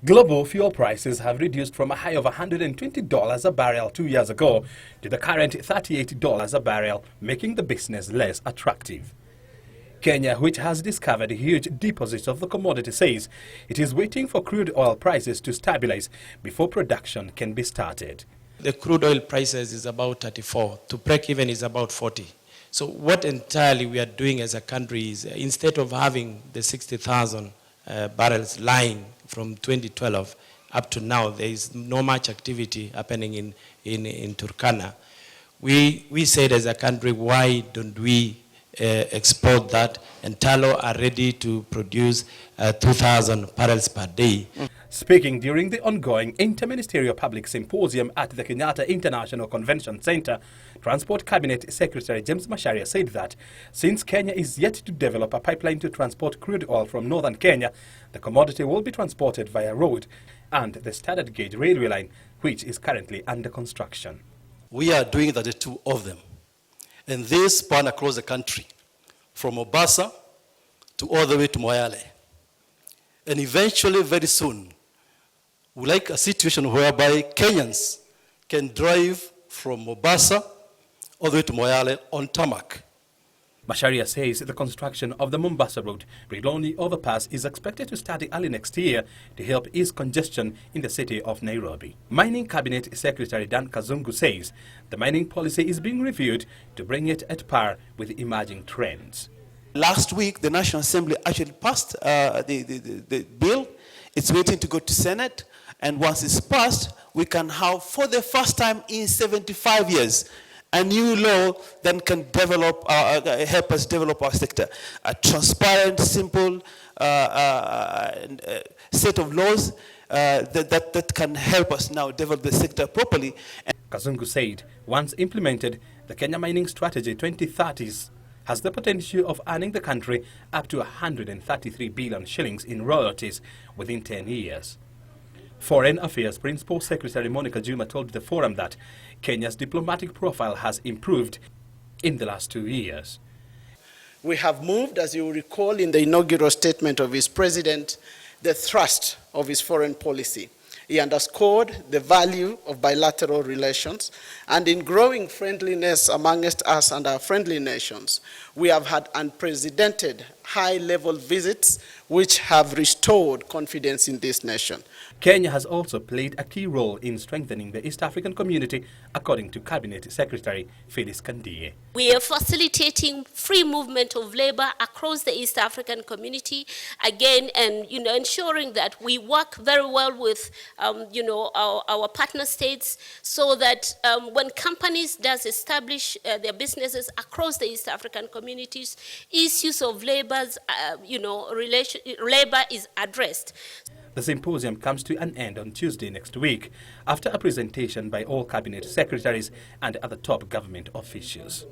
Global fuel prices have reduced from a high of $120 a barrel 2 years ago to the current $38 a barrel, making the business less attractive. Kenya, which has discovered huge deposits of the commodity, says it is waiting for crude oil prices to stabilize before production can be started. The crude oil prices is about 34. To break even is about 40. So what entirely we are doing as a country is, instead of having the 60,000 barrels lying from 2012 up to now, there is no much activity happening in Turkana. We said as a country, why don't we export that? And Talo are ready to produce 2,000 barrels per day. Speaking during the ongoing Interministerial Public Symposium at the Kenyatta International Convention Center, Transport Cabinet Secretary James Macharia said that since Kenya is yet to develop a pipeline to transport crude oil from northern Kenya, the commodity will be transported via road and the standard gauge railway line, which is currently under construction. We are doing the two of them, and this span across the country, from Mombasa to all the way to Moyale. And eventually, very soon, we like a situation whereby Kenyans can drive from Mombasa all the way to Moyale on tarmac. Macharia says the construction of the Mombasa Road Riloni overpass is expected to start early next year to help ease congestion in the city of Nairobi. Mining Cabinet Secretary Dan Kazungu says the mining policy is being reviewed to bring it at par with emerging trends. Last week, the National Assembly actually passed the bill. It's waiting to go to Senate. And once it's passed, we can have, for the first time in 75 years, a new law that can develop, help us develop our sector. A transparent, simple set of laws that can help us now develop the sector properly. Kazungu said once implemented, the Kenya Mining Strategy 2030s has the potential of earning the country up to 133 billion shillings in royalties within 10 years. Foreign Affairs Principal Secretary Monica Juma told the forum that Kenya's diplomatic profile has improved in the last 2 years. We have moved, as you will recall, in the inaugural statement of his president, the thrust of his foreign policy. He underscored the value of bilateral relations, and in growing friendliness amongst us and our friendly nations, we have had unprecedented high-level visits which have restored confidence in this nation. Kenya has also played a key role in strengthening the East African community, according to Cabinet Secretary Phyllis Kandie. We are facilitating free movement of labor across the East African community, again, and ensuring that we work very well with our partner states, so that when companies does establish their businesses across the East African communities, issues of labor is addressed. The symposium comes to an end on Tuesday next week after a presentation by all cabinet secretaries and other top government officials.